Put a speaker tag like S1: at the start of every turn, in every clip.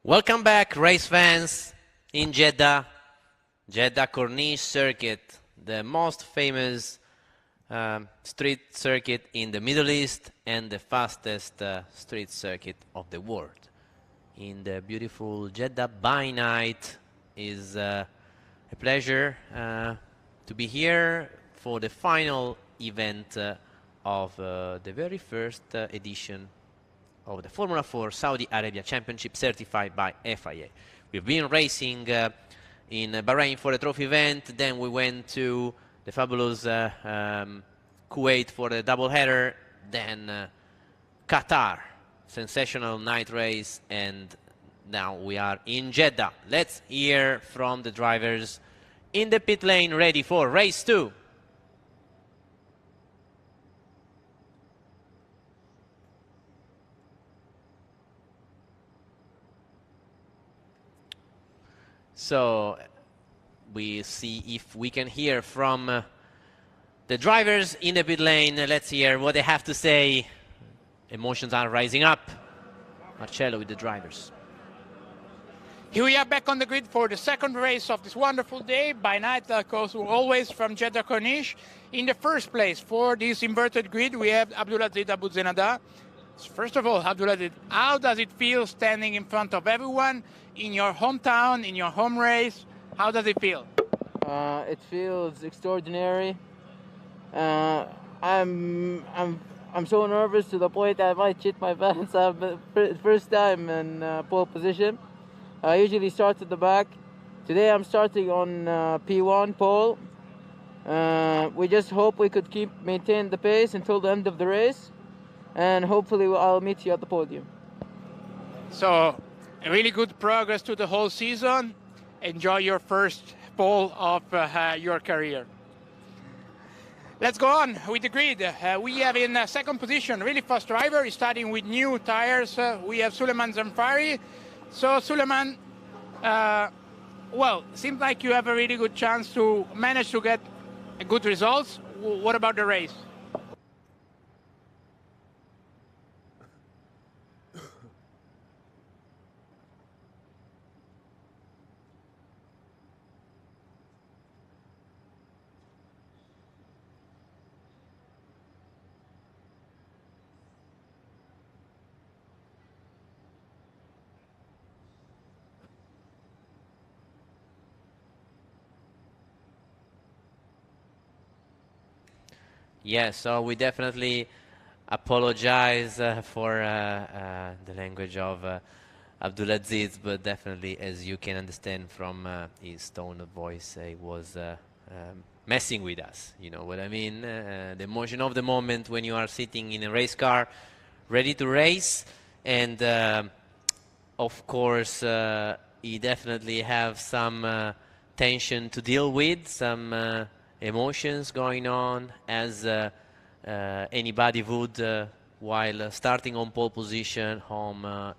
S1: Welcome back, race fans, in Jeddah, Jeddah Corniche circuit, the most famous street circuit in the Middle East and the fastest street circuit of the world. In the beautiful Jeddah by night, is a pleasure to be here for the final event of the very first edition of the Fórmula 4 Saudi Arabia Championship, certified by FIA. We've been racing in Bahrain for the trophy event, then we went to the fabulous Kuwait for the double header, then Qatar, sensational night race, and now we are in Jeddah. Let's hear from the drivers in the pit lane, ready for race 2. So we see if we can hear from the drivers in the pit lane. Let's hear what they have to say. Emotions are rising up. Marcello with the drivers.
S2: Here we are back on the grid for the second race of this wonderful day. By night, of course, always from Jeddah Corniche. In the first place, for this inverted grid, we have Abdulaziz Abu Zenada. First of all, Abdulaziz, how does it feel standing in front of everyone in your hometown, in your home race? How does it feel?
S3: It feels extraordinary. I'm so nervous to the point I might shit my pants. First time in pole position. I usually start at the back. Today I'm starting on P1 pole. We just hope we could maintain the pace until the end of the race, and hopefully I'll meet you at the podium.
S2: So, a really good progress to the whole season. Enjoy your first pole of your career. Let's go on with the grid. We have in second position, really fast driver. He's starting with new tires. We have Suleiman Zamfari. So, Suleiman, well, seems like you have a really good chance to manage to get good results. What about the race?
S1: Yes, so we definitely apologize for the language of Abdulaziz, but definitely, as you can understand from his tone of voice, he was messing with us. You know what I mean? The emotion of the moment when you are sitting in a race car, ready to race, and of course, he definitely have some tension to deal with, some emotions going on, as anybody would while starting on pole position home at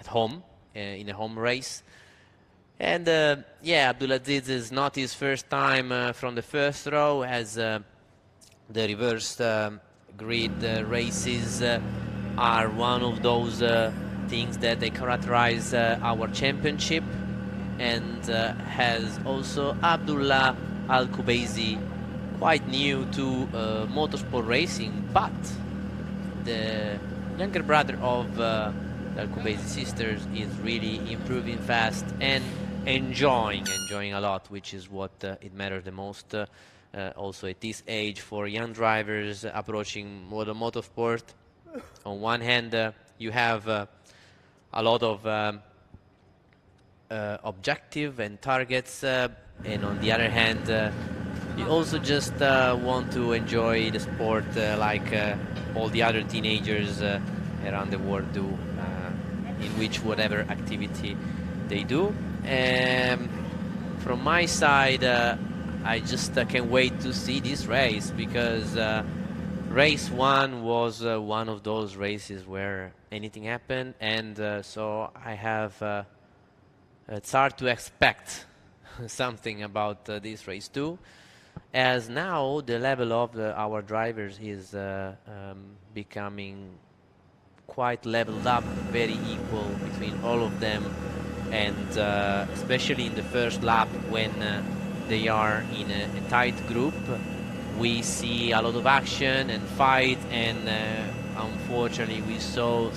S1: home in a home race. And yeah, Abdulaziz is not his first time from the first row, as the reversed grid races are one of those things that they characterize our championship, and has also Abdullah Al-Kubaisi, quite new to motorsport racing, but the younger brother of the Al-Kubaisi sisters is really improving fast and enjoying a lot, which is what it matters the most. Also at this age, for young drivers approaching modern motorsport, on one hand you have a lot of objective and targets, and on the other hand you also just want to enjoy the sport like all the other teenagers around the world do, in which whatever activity they do. From my side, I just can't wait to see this race, because race 1 was one of those races where anything happened, and so I have it's hard to expect something about this race too, as now the level of our drivers is becoming quite leveled up, very equal between all of them, and especially in the first lap when they are in a tight group, we see a lot of action and fight, and unfortunately we saw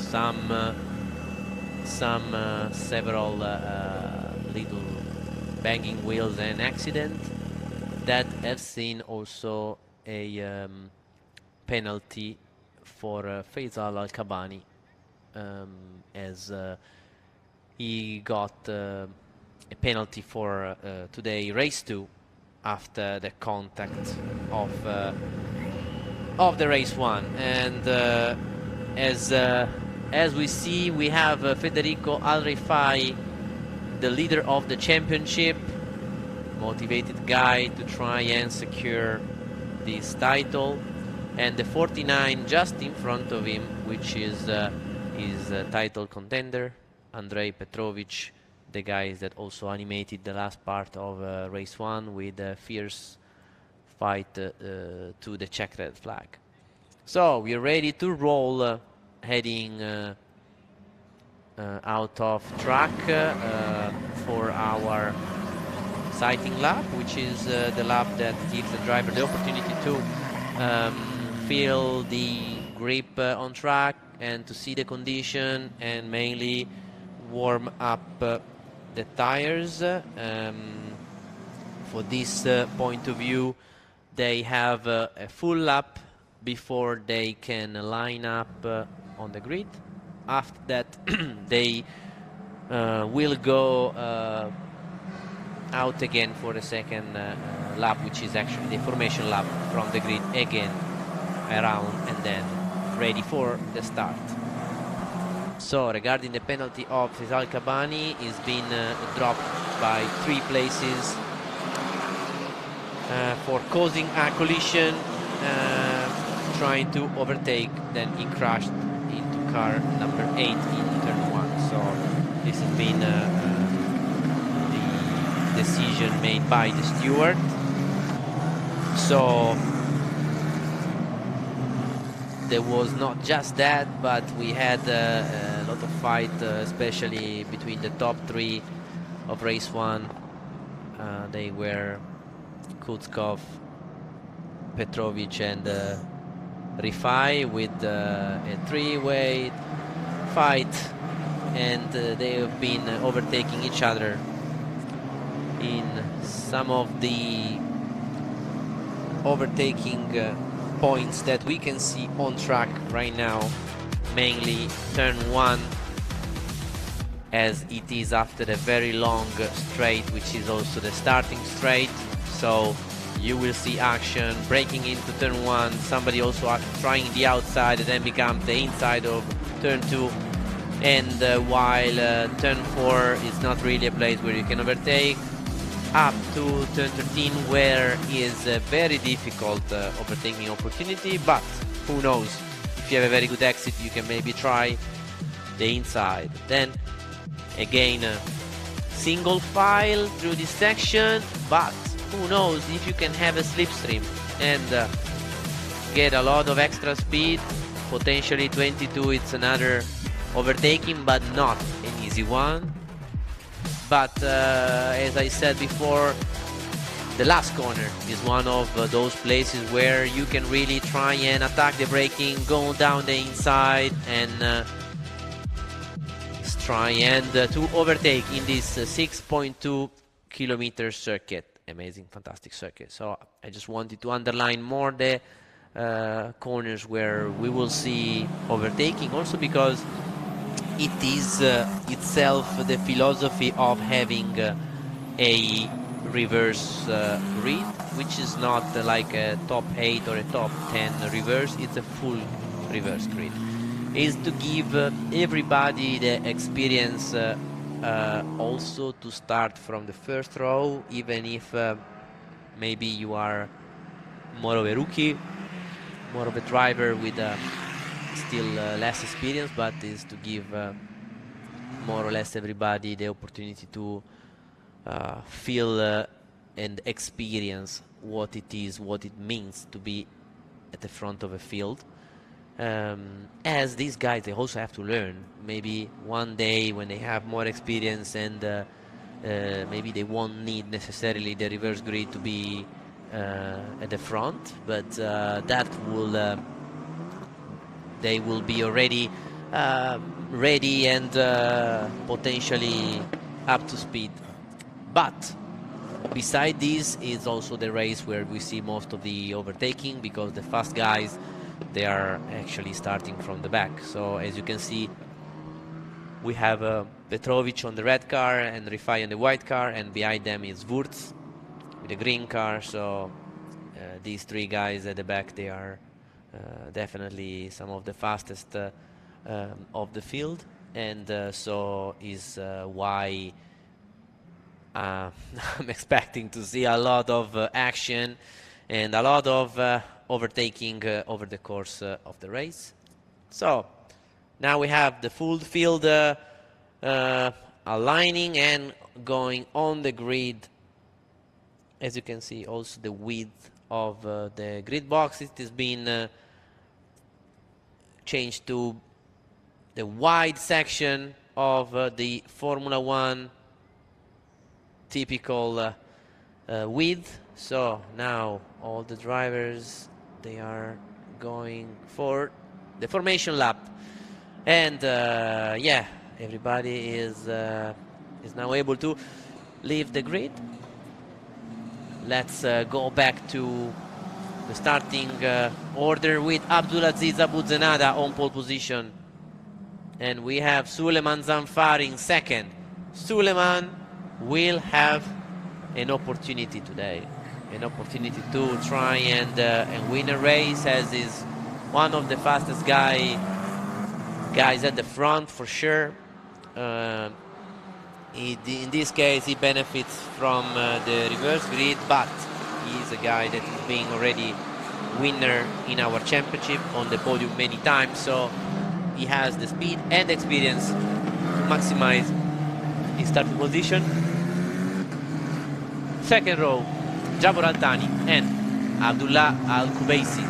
S1: several little banging wheels and accident that have seen also a penalty for Faisal Al-Kabani, as he got a penalty for today race 2 after the contact of the race 1. And as we see, we have Federico Al-Rifai, the leader of the championship, motivated guy to try and secure this title, and the 49 just in front of him, which is his title contender, Andrei Petrovic, the guy that also animated the last part of race 1 with a fierce fight to the checkered flag. So we're ready to roll, heading out of track for our sighting lap, which is the lap that gives the driver the opportunity to feel the grip on track and to see the condition and mainly warm up the tires. For this point of view, they have a full lap before they can line up on the grid. After that, they will go out again for the second lap, which is actually the formation lap from the grid again around and then ready for the start. So regarding the penalty of Faisal Kabani, he's been dropped by 3 places for causing a collision, trying to overtake. Then he crashed into car number 8 in turn 1. So this has been the decision made by the steward. So there was not just that, but we had a lot of fight, especially between the top 3 of race 1. They were Kutskov, Petrovic and Rifai, with a 3-way fight, and they have been overtaking each other in some of the overtaking points that we can see on track right now, mainly turn 1, as it is after a very long straight, which is also the starting straight. So you will see action breaking into turn 1, somebody also trying the outside, and then becomes the inside of turn 2. And while turn 4 is not really a place where you can overtake, up to turn 13, where is a very difficult overtaking opportunity, but who knows, if you have a very good exit, you can maybe try the inside. Then again, single file through this section, but who knows if you can have a slipstream and get a lot of extra speed. Potentially 22, it's another overtaking, but not an easy one. But as I said before, the last corner is one of those places where you can really try and attack the braking, go down the inside, and try and to overtake in this 6.2 kilometer circuit. Amazing, fantastic circuit. So I just wanted to underline more the corners where we will see overtaking, also because it is itself the philosophy of having a reverse grid, which is not like a top 8 or a top 10 reverse. It's a full reverse grid. Is to give everybody the experience also to start from the first row, even if maybe you are more of a rookie, more of a driver with still less experience, but is to give more or less everybody the opportunity to feel and experience what it is, what it means to be at the front of a field. as these guys, they also have to learn. Maybe one day when they have more experience and maybe they won't need necessarily the reverse grid to be at the front, but that will they will be already ready and potentially up to speed. But beside this is also the race where we see most of the overtaking, because the fast guys, they are actually starting from the back. So as you can see, we have Petrovic on the red car and Rifai on the white car, and behind them is Wurz with the green car. So these three guys at the back, they are definitely some of the fastest of the field, and so is why I'm expecting to see a lot of action and a lot of overtaking over the course of the race. So now we have the full field aligning and going on the grid. As you can see, also the width of the grid box, it has been changed to the wide section of the Formula 1 typical width. So now all the drivers, they are going for the formation lap, and yeah, everybody is now able to leave the grid. Let's go back to the starting order with Abdulaziz Abu Zenada on pole position, and we have Suleiman Zanfar in second. Suleiman will have an opportunity today, an opportunity to try and win a race, as is one of the fastest guys at the front for sure. In this case, he benefits from the reverse grid, but he's a guy that is being already winner in our championship, on the podium many times, so he has the speed and experience to maximize his starting position. Second row, Jabor Altani and Abdullah Al-Kubaisi.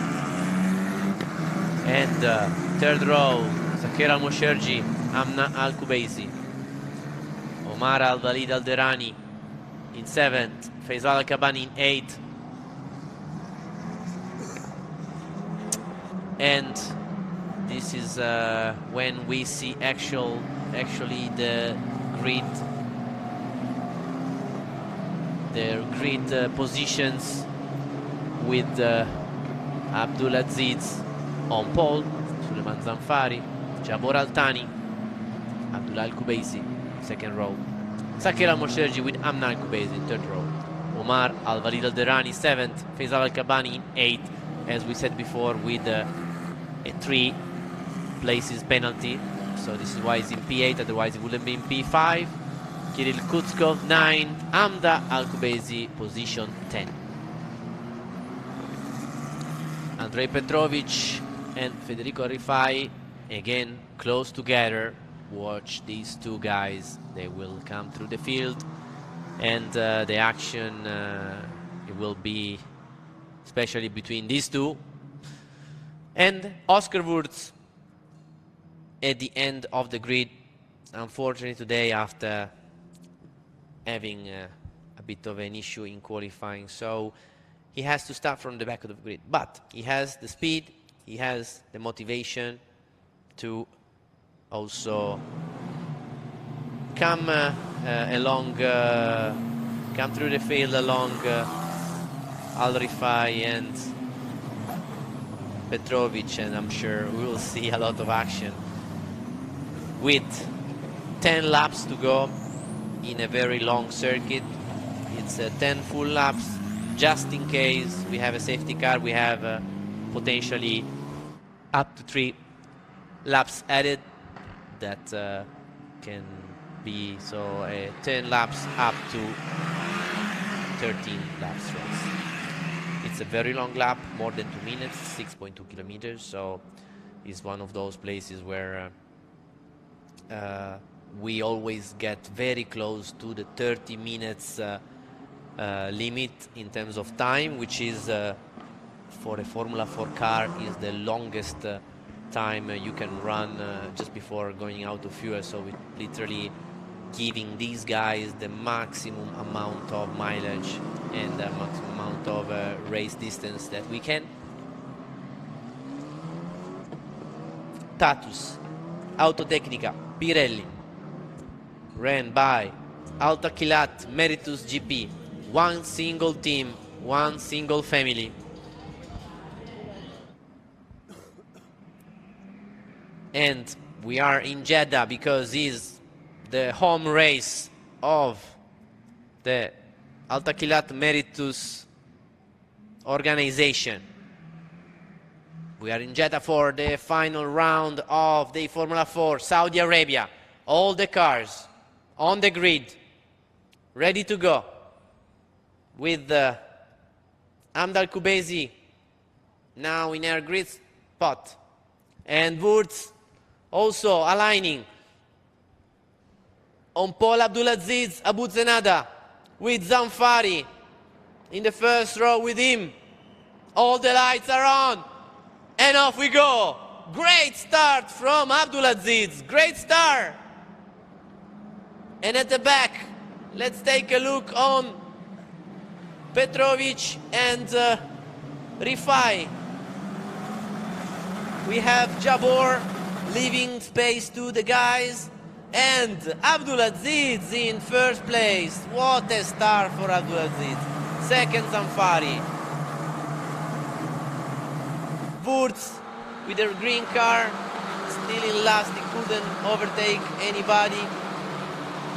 S1: And third row, Zakir Al-Mosherji, Amna Al-Kubaisi. Omar Al-Walid Al-Derani in 7th, Faisal Al-Kabani in 8th. And this is when we see actually the grid positions, with Abdulaziz on pole, Suleiman Zanfari, Jabor Altani, Abdullah Al-Kubaisi, second row, Zakir Al-Mosherji with Amna Al-Kubaisi, third row, Omar Al-Walid Al-Derani, 7th, Faisal Al-Kabani in 8th, as we said before, with a 3 places penalty, so this is why he's in P8, otherwise he wouldn't be in P5. Kirill Kutskov 9, Amda Al-Kubaisi position 10. Andrei Petrovic and Federico Rifai again close together. Watch these two guys, they will come through the field, and the action it will be especially between these two. And Oscar Wurz at the end of the grid, unfortunately today, after having a bit of an issue in qualifying, so he has to start from the back of the grid, but he has the speed, he has the motivation to also come along, come through the field along Al Rifai and Petrovic, and I'm sure we will see a lot of action with 10 laps to go in a very long circuit. It's 10 full laps, just in case we have a safety car. We have potentially up to 3 laps added, that can be, so 10 laps up to 13 laps race. It's a very long lap, more than 2 minutes, 6.2 kilometers, so it's one of those places where we always get very close to the 30 minutes limit in terms of time, which is for a Formula 4 car is the longest time you can run just before going out of fuel. So we literally giving these guys the maximum amount of mileage and the maximum amount of race distance that we can. Status, Autotecnica, Pirelli, ran by Altaquilat Meritus GP, one single team, one single family. And we are in Jeddah because it's the home race of the Altaquilat Meritus organization. We are in Jeddah for the final round of the Formula 4 Saudi Arabia. All the cars on the grid, ready to go, with Hamd Al-Kubaisi now in our grid spot, and Wurz also aligning on Paul Abdulaziz Abu Zenada, with Zamfari in the first row with him. All the lights are on, and off we go. Great start from Abdulaziz, great start. And at the back, let's take a look on Petrovic and Rifai. We have Jabor leaving space to the guys, and Abdulaziz in first place. What a start for Abdulaziz. Second, Zamfari. Wurz with their green car, still in last, he couldn't overtake anybody.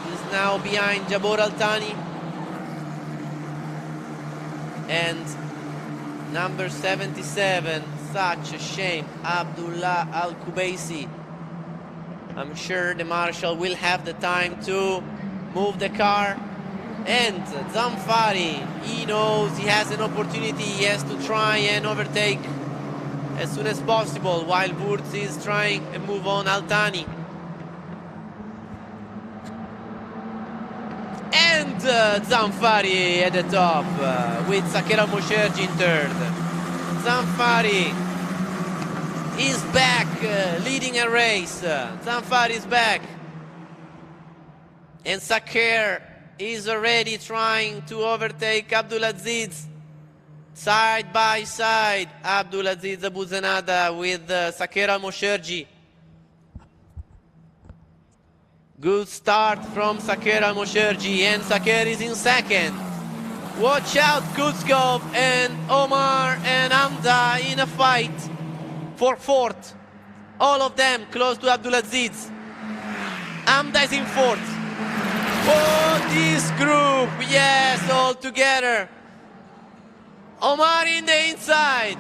S1: He's now behind Jabor Altani. And number 77, such a shame, Abdullah Al-Kubaisi. I'm sure the marshal will have the time to move the car. And Zamfari, he knows he has an opportunity, he has to try and overtake as soon as possible, while Wurz is trying to move on Altani. And Zamfari at the top with Sakera Mosherji in third. Zamfari is back, leading a race. Zamfari is back. And Saker is already trying to overtake Abdulaziz. Side by side, Abdulaziz Abu Zenada with Sakera Mosherji. Good start from Sakera Mosherji, and Saker is in second. Watch out, Kutskov and Omar and Hamda in a fight for fourth. All of them close to Abdulaziz. Hamda is in fourth. Oh, this group, yes, all together. Omar in the inside.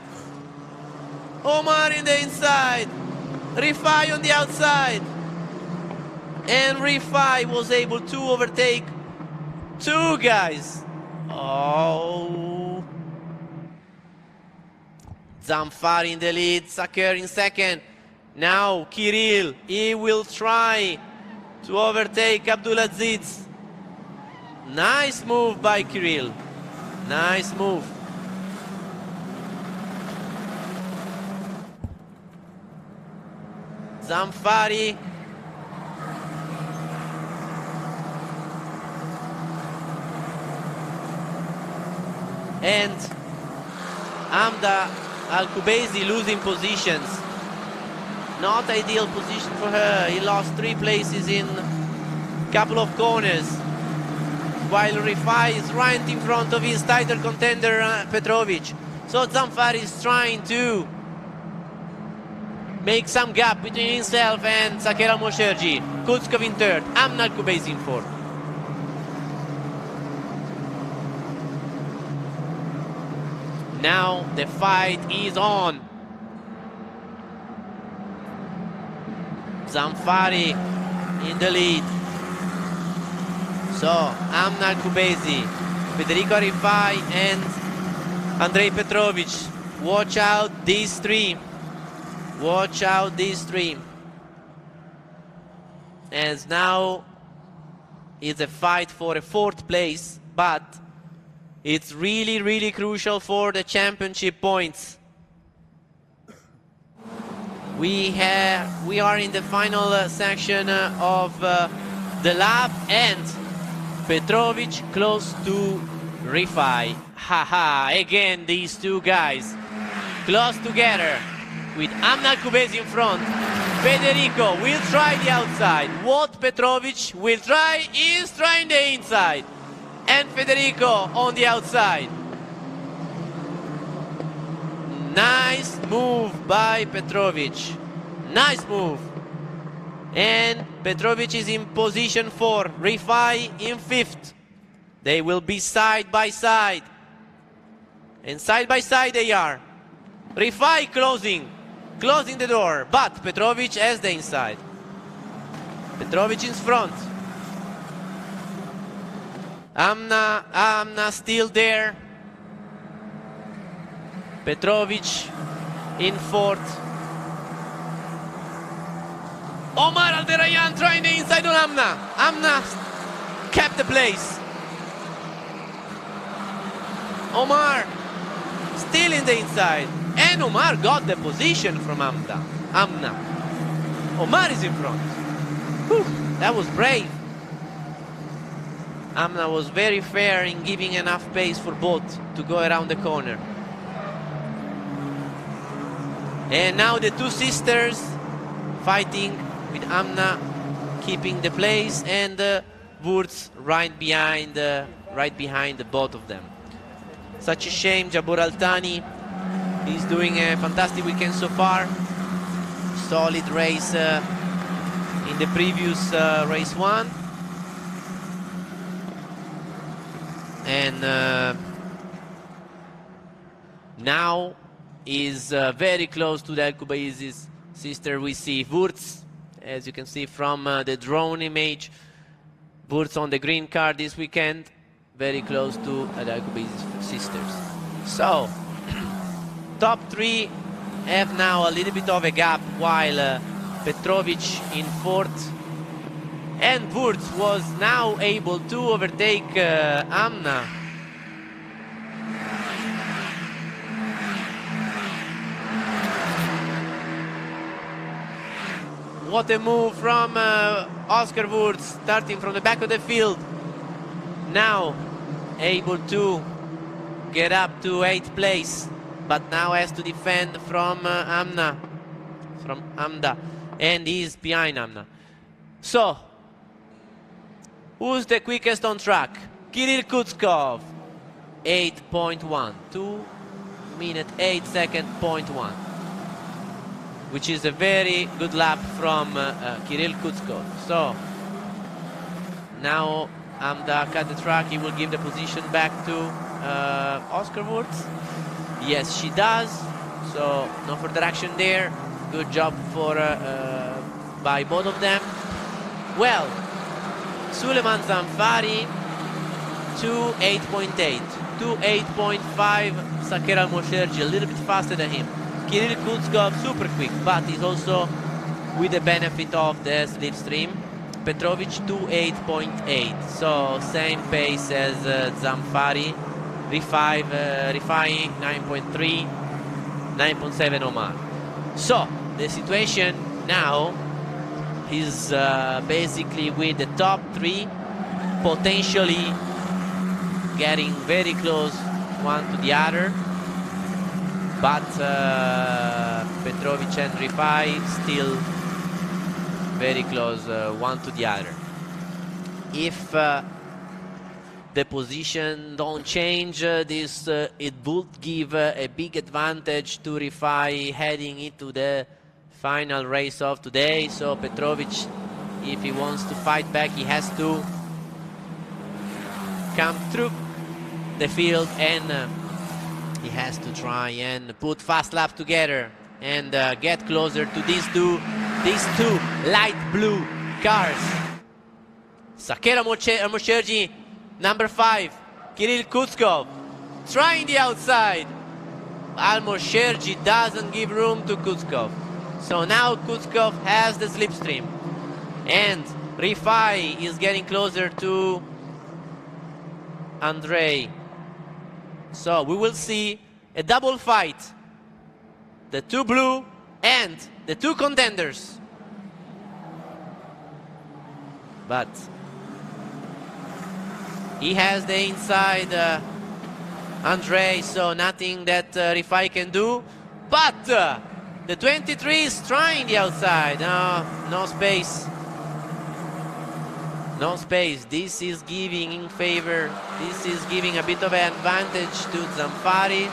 S1: Omar in the inside. Rifai on the outside. And Rifai was able to overtake two guys. Oh. Zamfari in the lead, Saker in second. Now Kirill, he will try to overtake Abdulaziz. Nice move by Kirill. Nice move. Zamfari. And Hamda Al-Kubaisi losing positions. Not ideal position for her. He lost 3 places in a couple of corners, while Rifai is right in front of his title contender Petrovic. So Zamfari is trying to make some gap between himself and Sakera Mosherji. Kutskov in third, Hamda Al-Kubaisi in fourth. Now the fight is on. Zamfari in the lead. So Hamda Al-Kubaisi, Federico Rifai and Andrei Petrovic. Watch out these three. Watch out these three. As now it's a fight for a fourth place, but it's really, really crucial for the championship points. We are in the final section of the lap, and Petrovic close to Rifai. Haha, again these two guys close together with Amna Kubesi in front. Federico will try the outside. What Petrovic will try is trying the inside. And Federico on the outside. Nice move by Petrovic. Nice move. And Petrovic is in position 4. Rifai in 5th. They will be side by side. And side by side they are. Rifai closing the door, but Petrovic has the inside. Petrovic in front. Amna still there. Petrovic in 4th. Omar Alderayan trying the inside on Amna. Amna kept the place. Omar still in the inside. And Omar got the position from Amna. Omar is in front. Whew, that was brave. Amna was very fair in giving enough pace for both to go around the corner. And now the two sisters fighting with Amna keeping the place, and Wurz right behind the both of them. Such a shame. Jabor Altani is doing a fantastic weekend so far. Solid race in the previous race 1. And now is very close to the Alkubaiz's sister. We see Wurz, as you can see from the drone image. Wurz on the green car this weekend, very close to the Alkubaiz's sisters. So, top 3 have now a little bit of a gap, while Petrovic in 4th. And Wurz was now able to overtake Amna. What a move from Oscar Wurz, starting from the back of the field. Now able to get up to 8th place, but now has to defend from Amna, and he's behind Amna. So, who's the quickest on track? Kirill Kutskov, 8.1, 2 minute 8 second, 0.1, which is a very good lap from Kirill Kutskov. So, now Amda cut the track. He will give the position back to Oscar Wurz. Yes, she does. So, no further action there. Good job for by both of them. Well, Suleiman Zamfari to 8.8, to 8.5. Saker Al-Mosherji a little bit faster than him. Kirill Kutskov super quick, but he's also with the benefit of the slipstream. Petrovic to 8.8, so same pace as Zamfari. Rifai 9.3, 9.7 Omar. So the situation now is basically with the top 3 potentially getting very close one to the other, but Petrovic and Rifai still very close one to the other. If the position don't change, this it would give a big advantage to Rifai heading into the final race of today. So Petrovic, if he wants to fight back, he has to come through the field, and he has to try and put fast laps together and get closer to these two light blue cars. Saker Al-Mosherji, number 5. Kirill Kutskov trying the outside. Al-Mosherji doesn't give room to Kutskov. So now Kutskov has the slipstream, and Rifai is getting closer to Andrei. So we will see a double fight. The 2 blue and the two contenders. But he has the inside Andre, so nothing that Rifai can do. But the 23 is trying the outside. No space. No space. This is giving in favor. This is giving a bit of an advantage to Zamfari.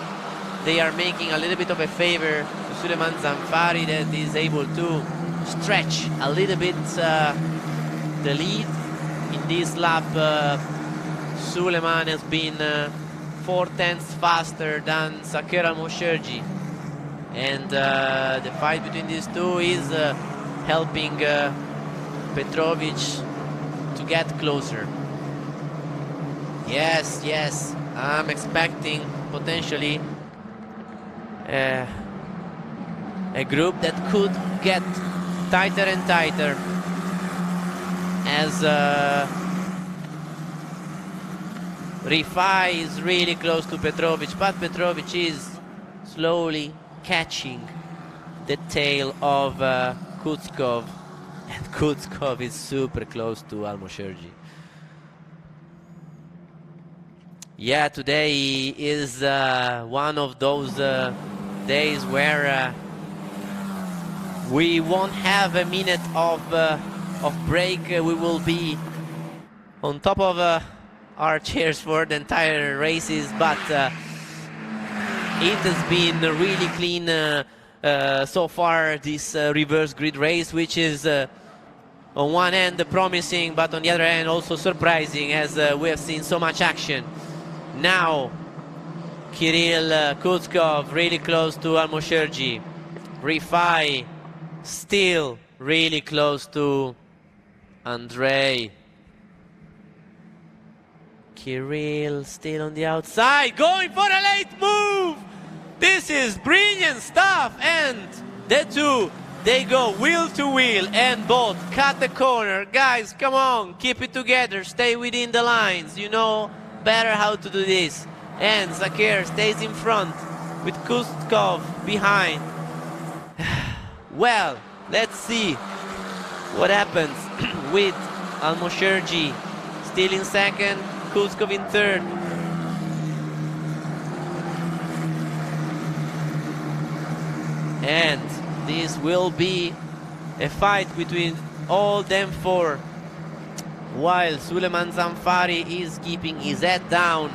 S1: They are making a little bit of a favor to Suleiman Zamfari, that is able to stretch a little bit the lead. In this lap, Suleiman has been 4/10 faster than Saker Al-Mosherji. And the fight between these two is helping Petrovic to get closer. Yes, yes, I'm expecting potentially a group that could get tighter and tighter as Rifai is really close to Petrovic, but Petrovic is slowly catching the tail of Kutskov, and Kutskov is super close to Al-Mosherji. Yeah, today is one of those days where we won't have a minute of break. We will be on top of our chairs for the entire races, but it has been really clean so far, this reverse grid race, which is on one hand promising, but on the other hand also surprising, as we have seen so much action. Now Kirill Kutskov really close to Al-Mosherji. Rifai still really close to Andrei. Kirill still on the outside, going for a late move. This is brilliant stuff, and the two, they go wheel to wheel and both cut the corner. Guys, come on, keep it together, stay within the lines. You know better how to do this. And Zakir stays in front with Kutskov behind. Well, let's see what happens with Al-Mosherji still in second, Kutskov in third. And this will be a fight between all them four, while Suleiman Zamfari is keeping his head down,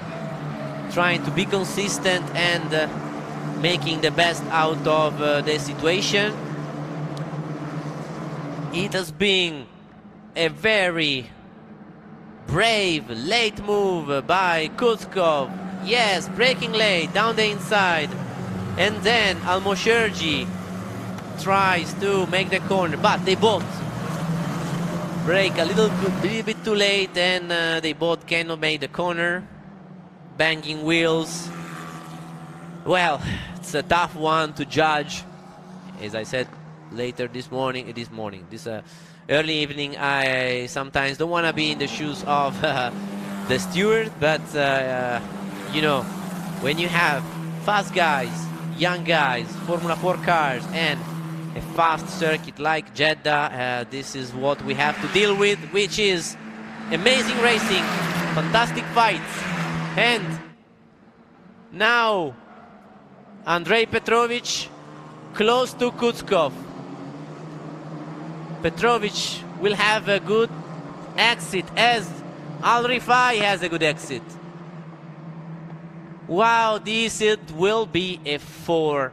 S1: trying to be consistent and making the best out of the situation. It has been a very brave late move by Kutskov. Yes, breaking late down the inside, and then Al-Mosherji tries to make the corner, but they both break a little bit too late, and they both cannot make the corner, banging wheels. Well, it's a tough one to judge. As I said later this early evening, I sometimes don't want to be in the shoes of the steward, but you know, when you have fast guys, young guys, Formula 4 cars, and a fast circuit like Jeddah, this is what we have to deal with, which is amazing racing, fantastic fights. And now Andrei Petrovic close to Kutskov. Petrovic will have a good exit, as Al-Rifai has a good exit. Wow, this will be a 4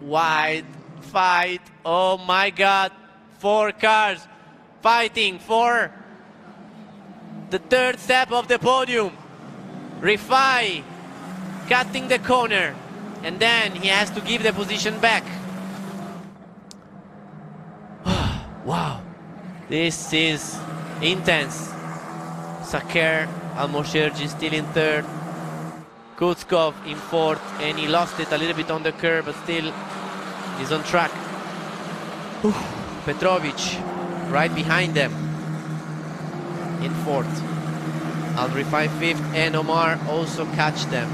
S1: wide fight. Oh my God, 4 cars fighting for the third step of the podium. Rifai cutting the corner, and then he has to give the position back. Wow, this is intense. Saker Al-Mosherji still in third, Kutskov in fourth, and he lost it a little bit on the curve, but still he's on track. Petrovic right behind them in fourth. Al-Rifai fifth, and Omar also catch them.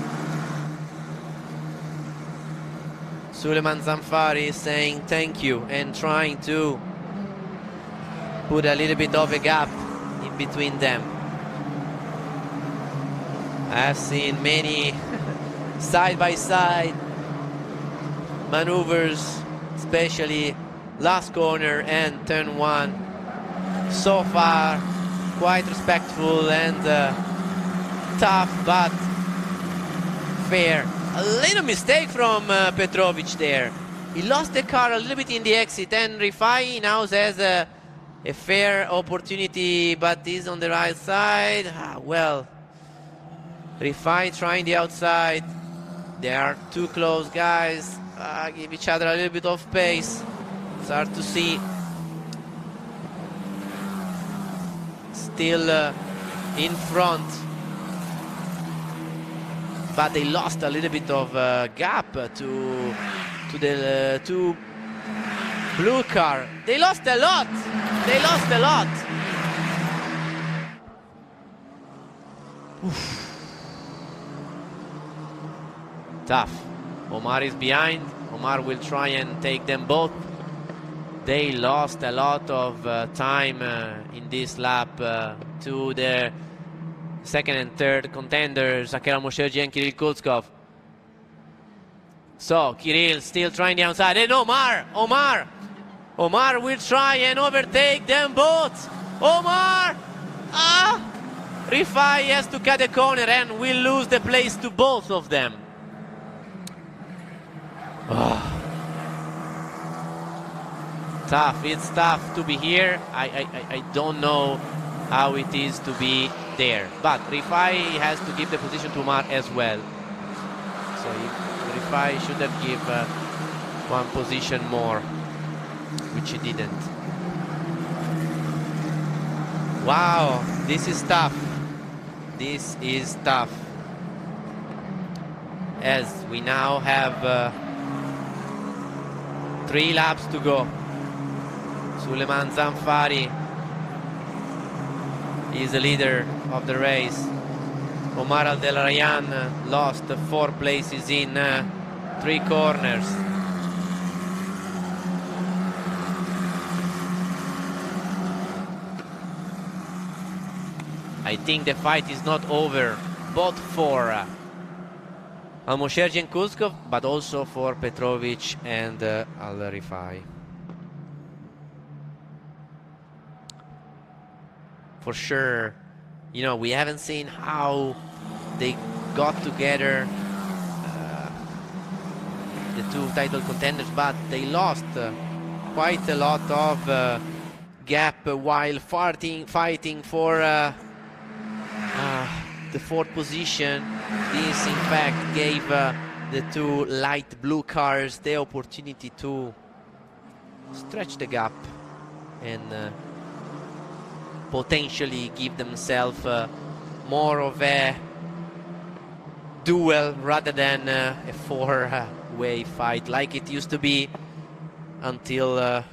S1: Suleiman Zamfari saying thank you and trying to put a little bit of a gap in between them. I've seen many side-by-side maneuvers, especially last corner and turn 1. So far, quite respectful and tough, but fair. A little mistake from Petrovic there. He lost the car a little bit in the exit, and Rifai now has a fair opportunity, but is on the right side. Well, Rifai trying the outside. They are too close, guys. Give each other a little bit of space. It's hard to see. Still in front, but they lost a little bit of gap to the blue car. They lost a lot. They lost a lot. Oof. Tough. Omar is behind. Omar will try and take them both. They lost a lot of time in this lap to the second and third contenders, Akela Mosherji and Kirill Kulskov. So Kirill still trying the outside, and Omar will try and overtake them both. Omar! Rifai has to cut the corner and will lose the place to both of them. Tough, it's tough to be here. I don't know how it is to be there. But Rifai has to give the position to Omar as well. So Rifai should have given one position more, which he didn't. Wow, this is tough. This is tough. As we now have 3 laps to go. Suleiman Zamfari is the leader of the race. Omar Al-Delarayan lost 4 places in 3 corners. I think the fight is not over, both for Al-Mosherji and Kulskov, but also for Petrovic and Al-Rifai. For sure, you know, we haven't seen how they got together, the 2 title contenders, but they lost quite a lot of gap while fighting for the 4th position. This in fact gave the 2 light blue cars the opportunity to stretch the gap and potentially give themselves more of a duel rather than a 4-way fight like it used to be until a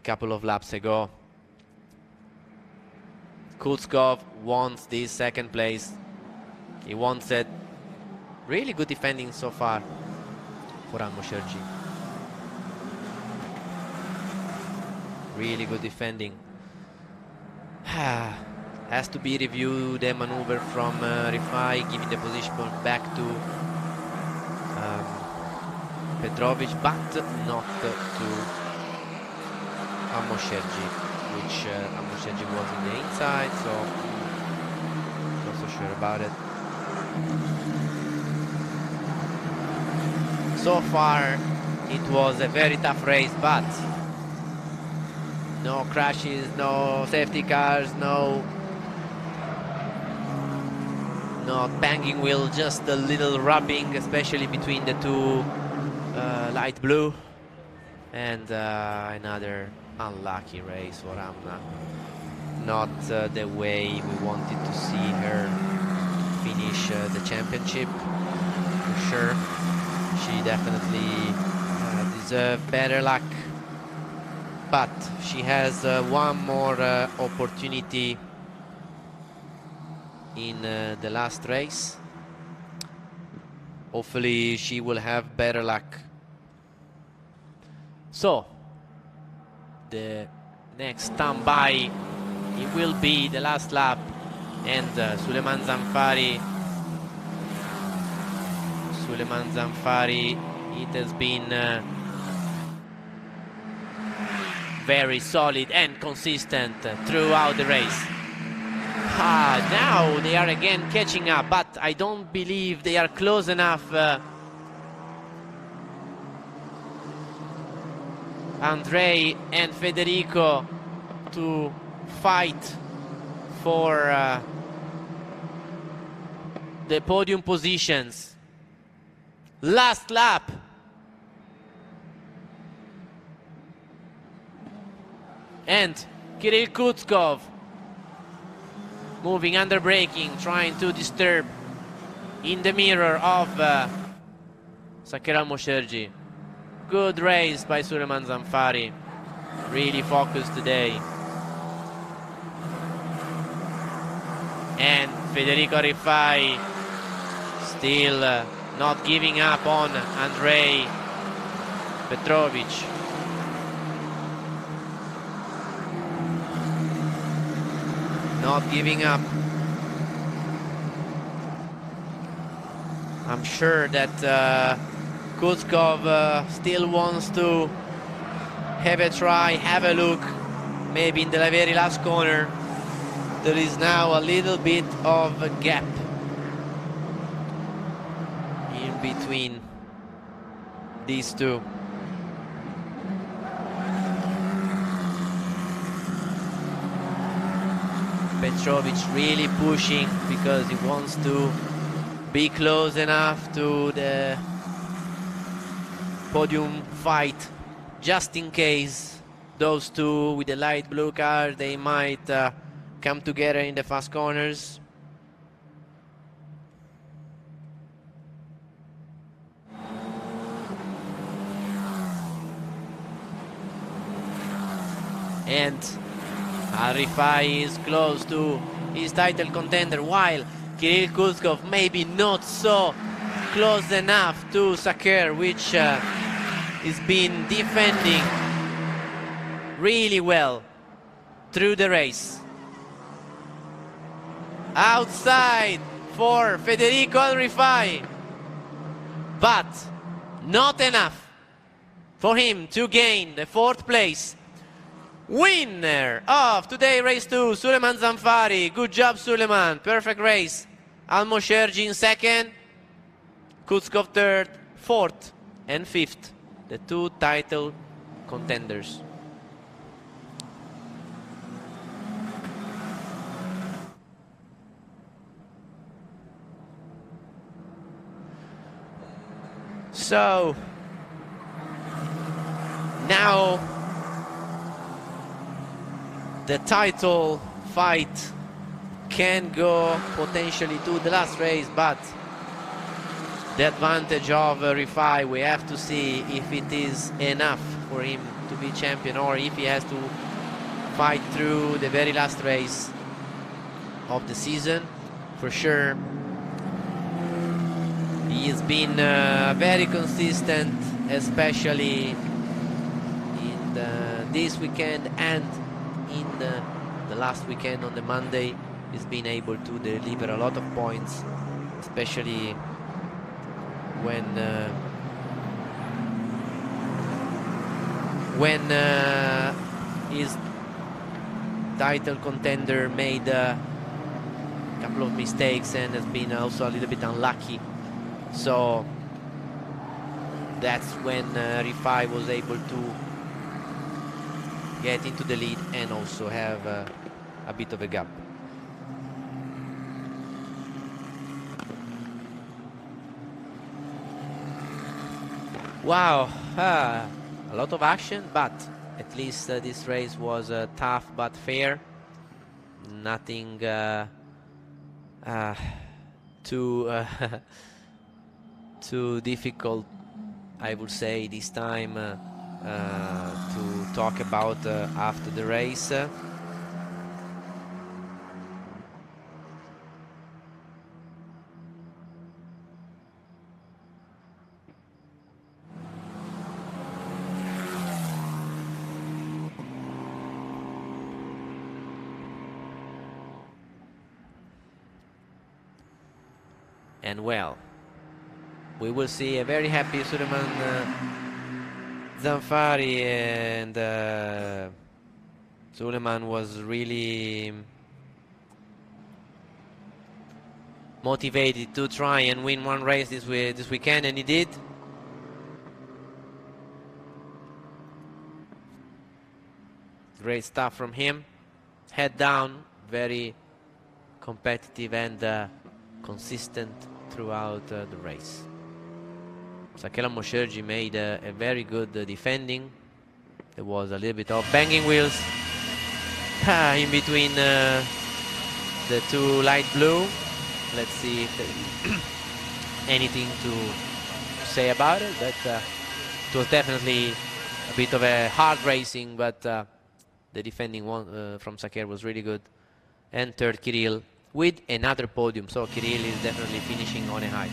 S1: couple of laps ago. Kulskov wants this 2nd place. He wants it. Really good defending so far for Al-Mosherji. Really good defending. Has to be reviewed, the maneuver from Rifai, giving the position back to Petrovic, but not to Al-Mosherji, which Al-Mosherji was in the inside, so not so sure about it. So far, it was a very tough race, but no crashes, no safety cars, no banging wheel, just a little rubbing, especially between the 2 light blue, and another unlucky race for Amna. Not the way we wanted to see her finish the championship, for sure. She definitely deserved better luck, but she has one more opportunity in the last race. Hopefully she will have better luck So the next standby, it will be the last lap, and Suleiman Zanfari, it has been very solid and consistent throughout the race. Now they are again catching up, but I don't believe they are close enough. Andrei and Federico to fight for the podium positions. Last lap. And Kirill Kutskov moving under braking, trying to disturb in the mirror of Sakir Al-Mosherji. Good race by Suleiman Zanfari. Really focused today. And Federico Rifai still not giving up on Andrei Petrovic. Not giving up. I'm sure that Kutskov still wants to have a try, have a look, maybe in the very last corner. There is now a little bit of a gap in between these two. Petrovic really pushing because he wants to be close enough to the podium fight, just in case those two with the light blue car, they might come together in the fast corners. And Arifai is close to his title contender, while Kirill Kutskov maybe not so close enough to Sakir, which has been defending really well through the race. Outside for Federico Arifai, but not enough for him to gain the 4th place. Winner of today race 2, Suleiman Zanfari. Good job, Suleiman. Perfect race. Al-Mosherji in 2nd, Kutskov 3rd, 4th and 5th. The 2 title contenders. So now the title fight can go potentially to the last race, but the advantage of Rifai, we have to see if it is enough for him to be champion, or if he has to fight through the very last race of the season. For sure, he has been very consistent, especially in this weekend and in the last weekend on the Monday. He's been able to deliver a lot of points, especially when his title contender made a couple of mistakes and has been also a little bit unlucky. So that's when Rifai was able to get into the lead and also have a bit of a gap. Wow, a lot of action, but at least this race was tough but fair. Nothing too too difficult, I would say, this time to talk about after the race. And well, we will see a very happy Suleiman Zanfari, and Suleiman was really motivated to try and win one race this weekend, and he did. Great stuff from him. Head down, very competitive and consistent throughout the race. Sakela Mosherji made a very good defending. There was a little bit of banging wheels in between the two light blue. Let's see if there's anything to say about it. But it was definitely a bit of a hard racing, but the defending one from Saker was really good. And third, Kirill with another podium. So Kirill is definitely finishing on a high.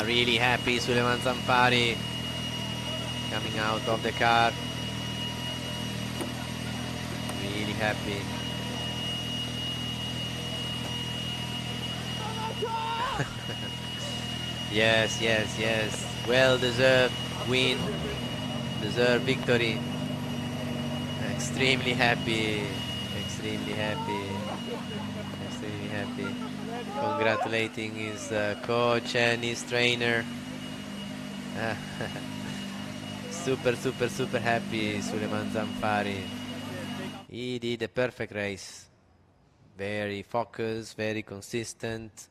S1: Really happy Suleiman Zanfari coming out of the car. Really happy. Yes, yes, yes. Well deserved win, deserved victory. Extremely happy, extremely happy, extremely happy. Congratulating his coach and his trainer. Super, super, super happy Suleiman Zanfari. He did a perfect race. Very focused, very consistent.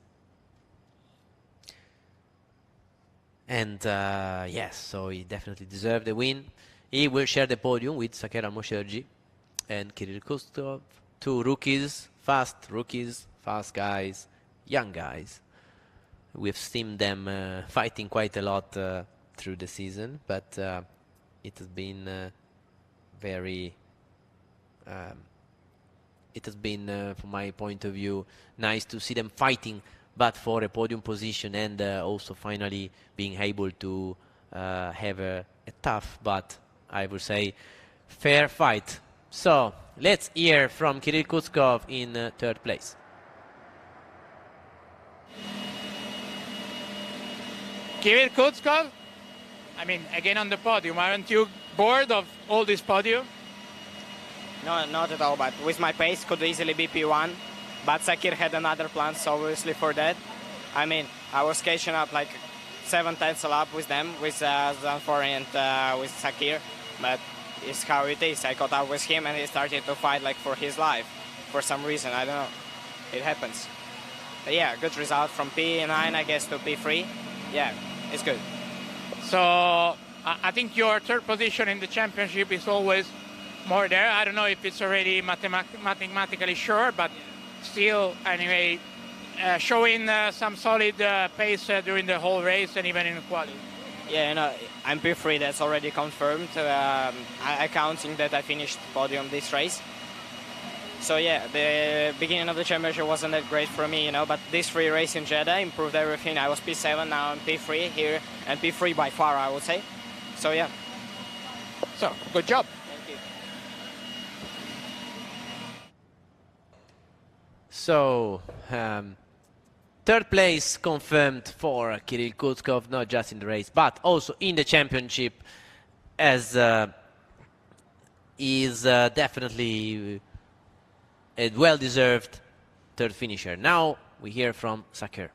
S1: And yes, so he definitely deserved the win. He will share the podium with Sakera Mosherji and Kirill Kustov. Two rookies, fast guys, young guys. We've seen them fighting quite a lot through the season, but it has been very it has been from my point of view nice to see them fighting, but for a podium position, and also finally being able to have a tough, but I would say fair fight. So let's hear from Kirill Kutskov in third place.
S2: Kirill Kutskov, I mean, again on the podium. Aren't you bored of all this podium?
S4: No, not at all, but with my pace could easily be P1, but Sakir had another plan, so obviously for that. I mean, I was catching up like 7/10 a lap with them, with Zanfari and with Sakir, but it's how it is. I caught up with him and he started to fight like for his life, for some reason, I don't know. It happens. But yeah, good result from P9, I guess, to P3. Yeah, it's good.
S2: So I think your third position in the championship is always more there. I don't know if it's already mathematically sure, but still, anyway, showing some solid pace during the whole race and even in the quali.
S4: Yeah, you know, I'm P3, that's already confirmed. Accounting that I finished podium this race. So yeah, the beginning of the championship wasn't that great for me, you know, but this free race in Jeddah improved everything. I was P7, now I'm P3 here, and P3 by far, I would say. So yeah.
S2: So, good job.
S4: Thank you.
S1: So, third place confirmed for Kirill Kutskov, not just in the race, but also in the championship, as is definitely a well-deserved third finisher. Now we hear from Sakir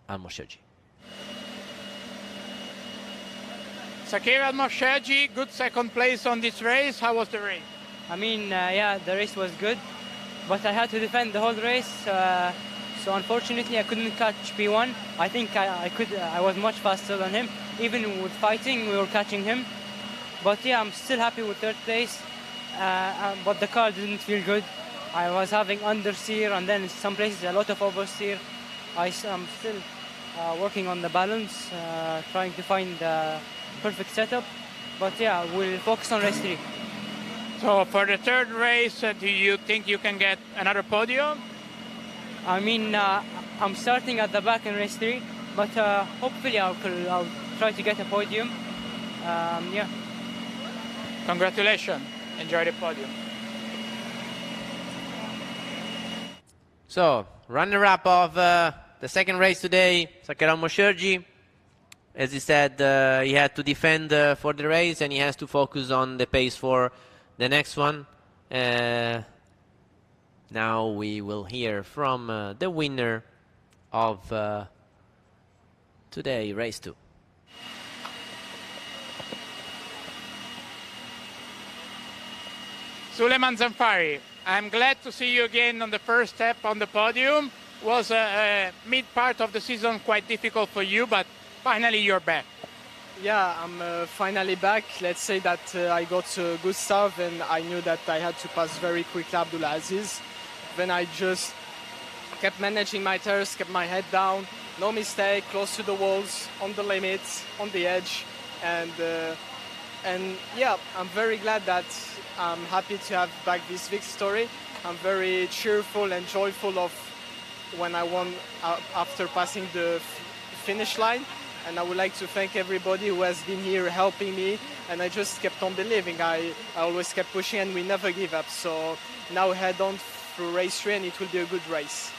S1: Al-Mosherji.
S2: Sakir Al-Mosherji, good second place on this race. How was the race?
S5: I mean, yeah, the race was good, but I had to defend the whole race. So unfortunately, I couldn't catch P1. I think I was much faster than him. Even with fighting, we were catching him. But yeah, I'm still happy with third place. But the car didn't feel good. I was having understeer, and then in some places a lot of oversteer. I'm still working on the balance, trying to find the perfect setup. But yeah, we'll focus on race 3.
S2: So for the third race, do you think you can get another podium?
S5: I mean, I'm starting at the back in race 3, but hopefully I'll try to get a podium. Yeah.
S2: Congratulations. Enjoy the podium.
S1: So, runner-up of the second race today, Sakara Mosherji. As he said, he had to defend for the race, and he has to focus on the pace for the next one. Now we will hear from the winner of today, race 2.
S2: Suleiman Zanfari, I'm glad to see you again on the first step on the podium. Was mid part of the season quite difficult for you, but finally you're back.
S6: Yeah, I'm finally back. Let's say that I got a good start and I knew that I had to pass very quickly Abdulaziz. Then I just kept managing my tires, kept my head down, no mistake, close to the walls, on the limits, on the edge. And yeah, I'm very glad that I'm happy to have back this victory. I'm very cheerful and joyful of when I won after passing the finish line. And I would like to thank everybody who has been here helping me. And I just kept on believing. I always kept pushing and we never give up. So now head on through race 3 and it will be a good race.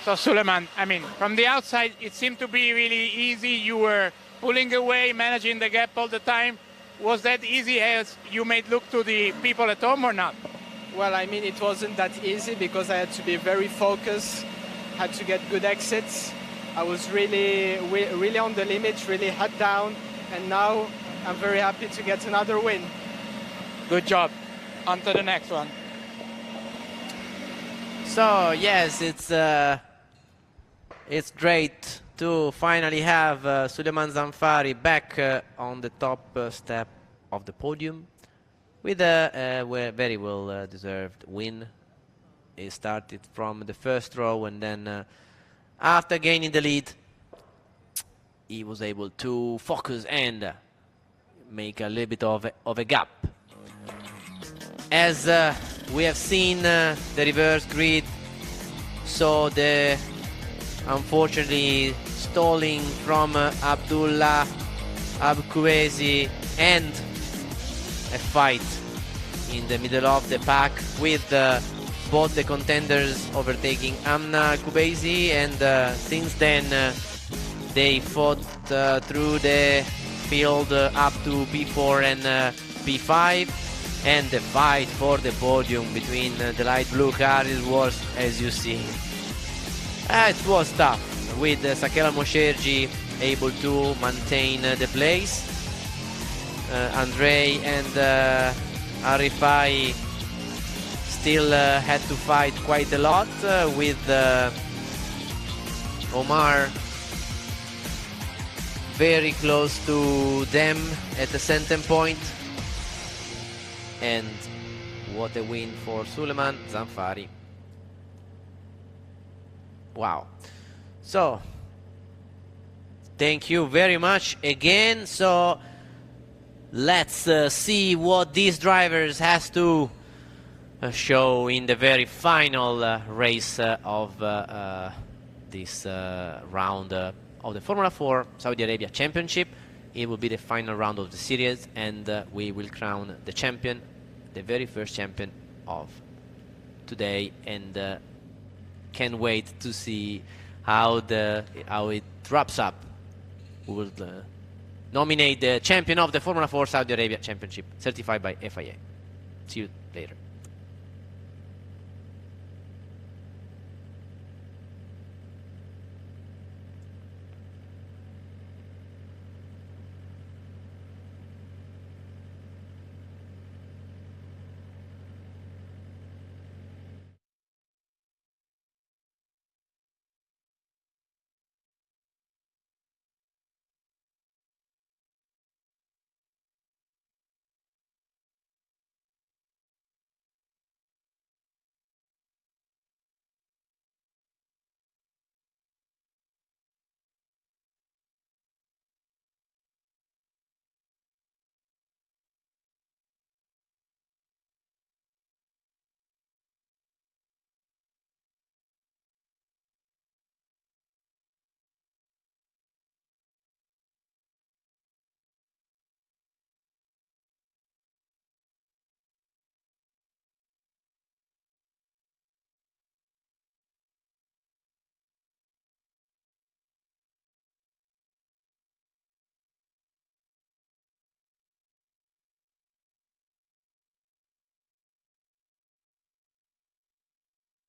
S2: So Suleiman, I mean, from the outside, it seemed to be really easy. You were pulling away, managing the gap all the time. Was that easy as you made look to the people at home or not?
S6: Well, I mean, it wasn't that easy because I had to be very focused, had to get good exits. I was really on the limit, really head down, and now I'm very happy to get another win.
S2: Good job. On to the next one.
S1: So yes, it's great to finally have Suleiman Zanfari back on the top step of the podium with a very well deserved win. He started from the first row and then after gaining the lead he was able to focus and make a little bit of a gap. As we have seen the reverse grid, so the unfortunately stalling from Abdullah Abkouezi and a fight in the middle of the pack with both the contenders overtaking Amna Kubaisi, and since then they fought through the field up to P4 and P5, and the fight for the podium between the light blue car was, as you see, it was tough, with Sakela Mosherji able to maintain the place. Andrei and Arifai still had to fight quite a lot with Omar very close to them at the center point. And what a win for Suleiman Zanfari. Wow. So thank you very much again. So let's see what these drivers has to show in the very final race of this round of the Formula 4 Saudi Arabia Championship. It will be the final round of the series, and we will crown the champion, the very first champion of today, and can't wait to see how it wraps up. We will nominate the champion of the Formula 4 Saudi Arabia Championship, certified by FIA. See you later.